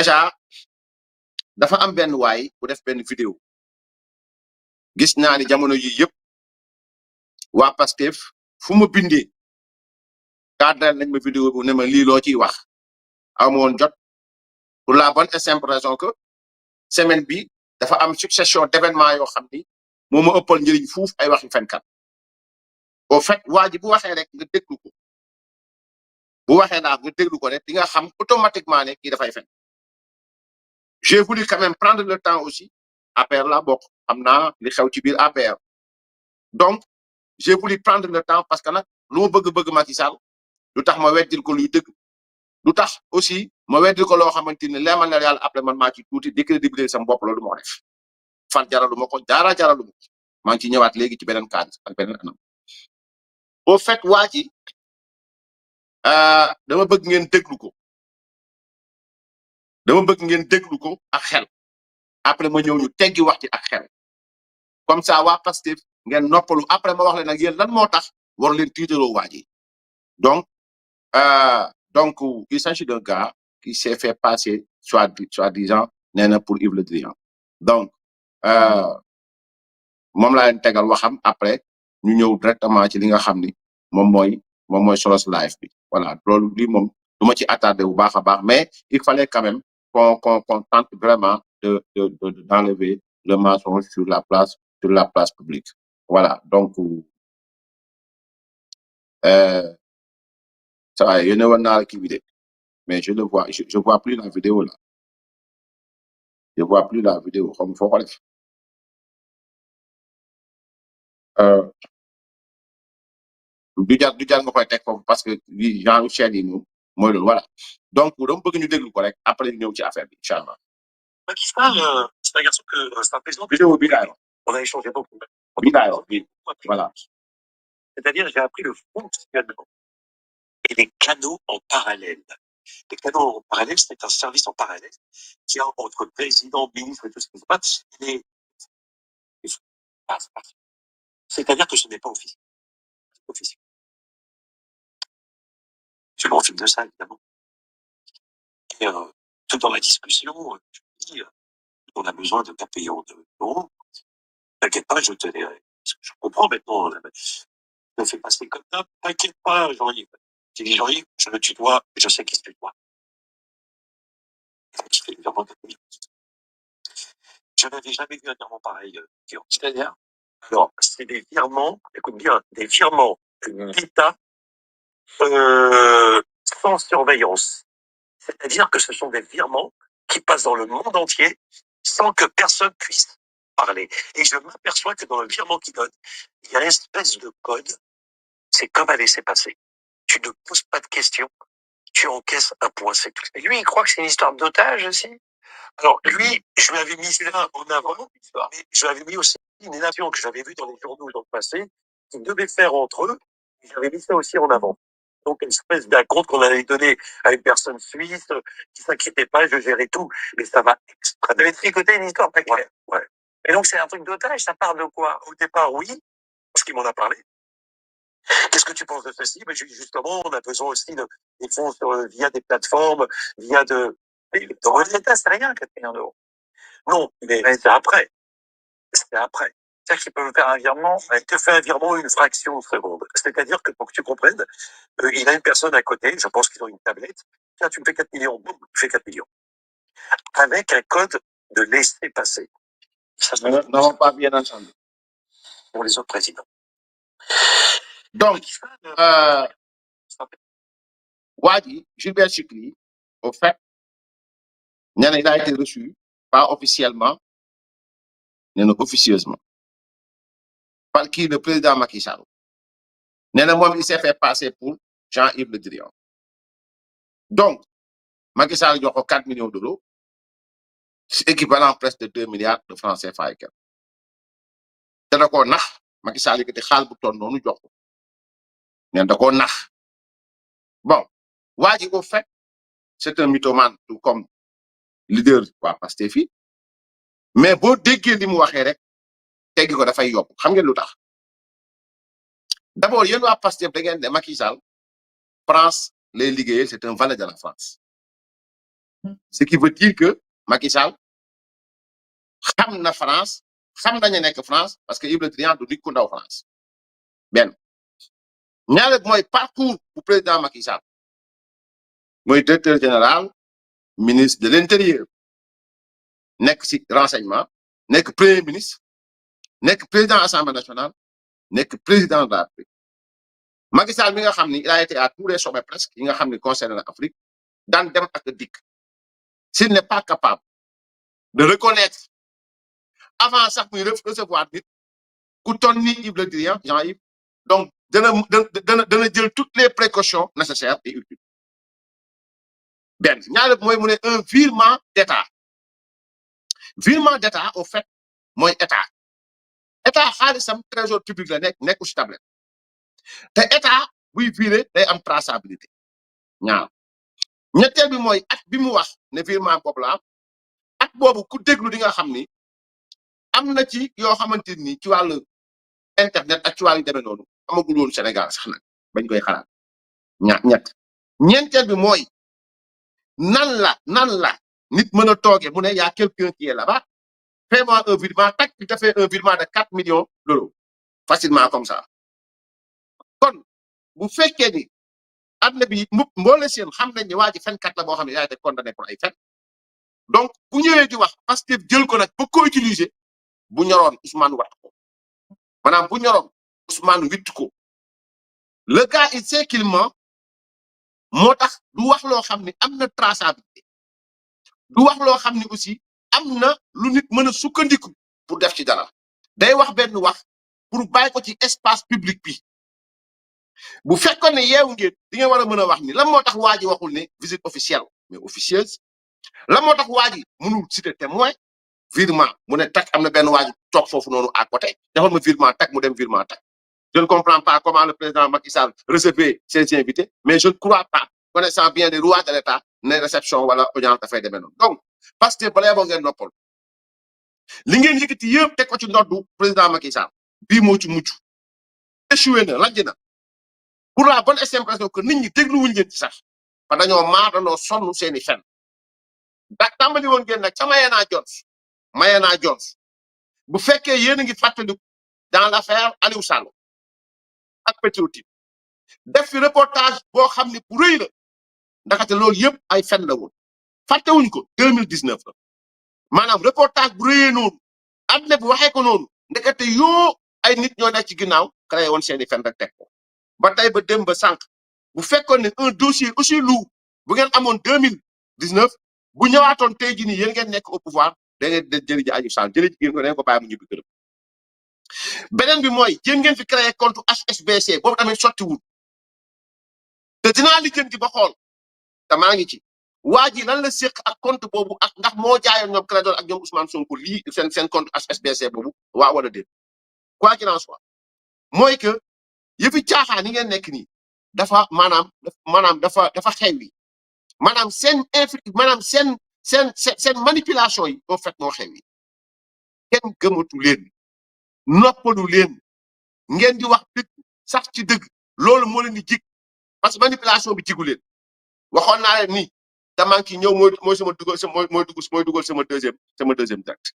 déjà dafa am benn waay bu def benn vidéo gis naa ni jamono yi yëpp waa Pastef fu ma bindee cadrel nañ ma vidéo bu ne ma lii loo ciy wax amoon jot pour la bonne et simple raison que semaine bi dafa am succession d'événements yoo xam ni moo ma ëppal njëriñ fuuf ay waxi fenkat au fait waa ji bu waxee rek nga déglu ko bu waxee naa nga déglu ko rek di nga xam automatiquement ne kii dafay fen j'ai voulu quand même prendre le temps aussi APR la bokk xam naa li xew ci biir APR donc j'ai voulu prendre le temps parce que nag lu ma bëgg-bëgg Macky Sall lu tax ma weddil ko luy dëgg lu tax aussi ma weddil ko loo xamante ni leemal na yàlla après man maa ci tuuti décrédibiliser sama bopp loolu moo def fan jaralu ma ko jaralu ma ko maa ngi ci ñëwaat léegi ci beneen cadre ak beneen anam au fait waa ji dama bëgg ngeen déglu ko ak xel après ma ñëw ñu teggi wax ci ak xel comme ça waa Pastef ngeen noppalu après ma wax leen nag yéen lan moo tax war leen tiitaroo waa ji donc il s'agit d'un gars qui s'est fait passer soi-disant nee na pour Yves Le Drian donc moom laa leen tegal waxam après ñu ñëw directement ci li nga xam ni moom mooy solos live bi voilà loolu lii moom du ma ci attardé bu baax a baax mais il fallait quand même qu'on tente vraiment d'enlever le mensonge sur la place publique voilà donc ça va yéen a war naa kii bi de mais je vois plus la vidéo là je vois plus la vidéo xam foo ko def du jar nga koy teg foofu parce que li genre chaîne yi moom mooy loolu voilà donc dama bëgg ñu déglu ko rek après ñu ñëw ci affaire bi incha allah. Macky Sall, c'est un garçon que c'est un président. Vidéo bi laay wax. On a échangé beaucoup. Bi laay wax bi voilà. C'est-à-dire, j'ai appris le fonctionnement et les canaux en parallèle. Les canaux en parallèle, c'est un service en parallèle qui a entre président, ministre et tout ce qui se passe. C'est-à-dire que ce n'est pas officiel. Je me filme de ça, évidemment. Et tout dans la discussion, je me dis, on a besoin de 4 millions d'euros. T'inquiète pas, je te dirai. Je comprends maintenant. Je me fais passer comme ça. T'inquiète pas, Jean-Yves. J'ai dit, Jean-Yves, je le tutoie, je sais qui se tutoie. Je n'avais jamais vu un virement pareil. C'est-à-dire, alors, c'est des virements, écoute bien, des virements d'État sans surveillance. C'est-à-dire que ce sont des virements qui passent dans le monde entier sans que personne puisse parler. Et je m'aperçois que dans le virement qu'il donne, il y a une espèce de code. C'est comme à laisser passer. Tu ne poses pas de questions, tu encaisses un point, c'est tout. Et lui, il croit que c'est une histoire d'otage aussi. Alors, lui, je lui avais mis cela en avant, mais je lui avais mis aussi une nation que j'avais vue dans les journaux dans le passé, qui devaient faire entre eux, et j'avais mis ça aussi en avant. Donc, une espèce d'acompte qu'on allait donner à une personne suisse, qui s'inquiétait pas, je gérais tout, mais ça va extra. T'avais tricoté une histoire pas claire. Ouais. Et donc, c'est un truc d'otage, ça part de quoi? Au départ, oui, parce qu'il m'en a parlé. Qu'est-ce que tu penses de ceci? Ben, justement, on a besoin aussi des fonds via des plateformes, via de... Dans l'État, c'est rien, 4 millions d'euros. Non, mais c'est après. C'est après. C'est-à-dire qu'il peut me faire un virement, il te fait un virement une fraction de seconde. C'est-à-dire que pour que tu comprennes, il a une personne à côté, je pense qu'ils ont une tablette. Tiens, tu me fais 4 millions, boum, il fait 4 millions. Avec un code de laisser passer. Ça n'avons pas bien entendu. Pour les autres présidents. Donc, Wadi, Gilbert Chikli, au fait, il a été reçu, pas officiellement, mais officieusement. Par qui le président Macky Sall. Il s'est fait passer pour Jean-Yves Le Drian. Donc, Macky Sall a 4 millions d'euros, c'est équivalent presque de 2 milliards de francs CFA. te da koo nax Macky Sall yëkkati xaal bu toll noonu jox ko neen da koo nax bon waa ji au fait c'est un mythomane tout comme leader waa Pastef fi mais boo déggee li mu waxee rek teggi ko dafay yokk xam ngeen lu tax d'abord yéen waa Pastef da ngeen ne Macky Sall France lay liggéeyal c'est un valet de la France ce qui veut dire que Macky Sall xam na France xam nañu nekk France parce que Yves Le Drian du nit ku ndaw France benn ñaareel mooy parcours bu président Macky Sall mooy directeur général ministre de l'intérieur nekk ci renseignement nekk premier ministre nekk président assemblée nationale nekk président de la République Macky Sall mi nga xam ni il a été à tous les sommets presque yi nga xam ni concerne l'Afrique daan dem ak dikk s'il n'est pas capable de reconnaître avant sax muy recevoir nit ku toll ni Yves Le Drian Jean-Yves donc dana jël toutes les précautions nécessaires et utiles benn ñaareel mooy mu ne un virement d'état au fait mooy état xaalisam trésor public la nekku ci tablette te état buy viré day am traçabilité ñaar ñetteel bi mooy at bi mu wax ne virement boobu la am at boobu ku déglu di nga xam ni am na ci yoo xamante ni ci wàllu internet ak ci wàllu demee noonu amagul woon Sénégal sax nag bañ koy xalaat ñeenteel bi mooy nan la nit mën a toogee mu ne y a quelqu'un qui est là-bas fais-moi un virement tac il te fait un virement de 4 millions d'euros facilement comme ça kon bu fekkee ni àdduna bi mboole seen xam nañ ne waa ji fenkat la boo xam ne yaa ngi condamné pour ay fen donc bu ñëwee di wax parce que jël ko nag ba ko utiliser bu ñoroon Ousmane wax ko maanaam bu ñoroon Ousmane witt ko le gars il sait qu'il ment moo tax du wax loo xam ne am na traçabilité du wax loo xam ne aussi am na lu nit mën a sukkandiku pour def ci dara day wax benn wax pour bàyyi ko ci espace public bi bu fekkoon ne yeewu ngeen di nga war a mën a wax ni lan moo tax waa ji waxul ne visite officielle mais officieuse lan moo tax waa ji mënul citer témoin virement mu ne tak am na benn waa ji toog foofu noonu à côté defal ma virement tak mu dem virement tak je ne comprends pas comment le président Macky Sall recevait ses invités mais je ne crois pas connaissant bien les rouages de l'État ne réception wala audience dafay demee noonu donc parce que balaa boo ngeen noppal li ngeen yëkkati yëpp teg ko ci ndoddu président Macky Sall bii moo ci mucc échoué na lajj na pour la bonne et simple raison que nit ñi dégluwuñ ngeen ci sax parce que dañoo dañoo sonn seeni fen da tàmbali woon ngeen nag ca Mayana Jones bu fekkee yéen a ngi fàttaliku dans l'affaire Aliou Sall ak Petro-Tim def fi reportage boo xam ne bu rëy la ndaxte loolu yëpp ay fen la woon fàttewuñ ko 2019 la maanaam reportage bu rëyee noonu àdduna bi waxee ko noonu ndekete yoo ay nit ñoo nekk ci ginnaaw créé woon seeni fen rek teg ko ba tey ba dem ba sànq bu fekkoon ne un dossier aussi lourd bu ngeen amoon 2019 bu ñëwaatoon tey jii nii yéen ngeen nekk au pouvoir da ngeen di jëli ji Aliou Sall jëli ji ngeen ko da ngeen ko bàyyi mu ñibbi këram beneen bi mooy jéem ngeen fi créé compte HSBC boobu tamit sottiwul te dinaa lijjanti ba xool te maa ngi ci waa ji lan la séq ak compte boobu ak ndax moo jaayoon ñoom Clédor ak ñoom Ousmane Sonko lii seen compte HSBC boobu waa wala déet quoi qu'il en soit mooy que yëfi caaxaan yi ngeen nekk nii dafa maanaam dafa xew yi maanaam seen manipulation yi au fait moo xew yi kenn gëmatu leen noppalu leen ngeen di wax dëgg sax ci dëgg loolu moo leen di jig parce que manipulation bi jigu leen waxoon naa leen ni te maa ngi ciy ñëw mooy sama dugal sama mooy dugal sama deuxième direct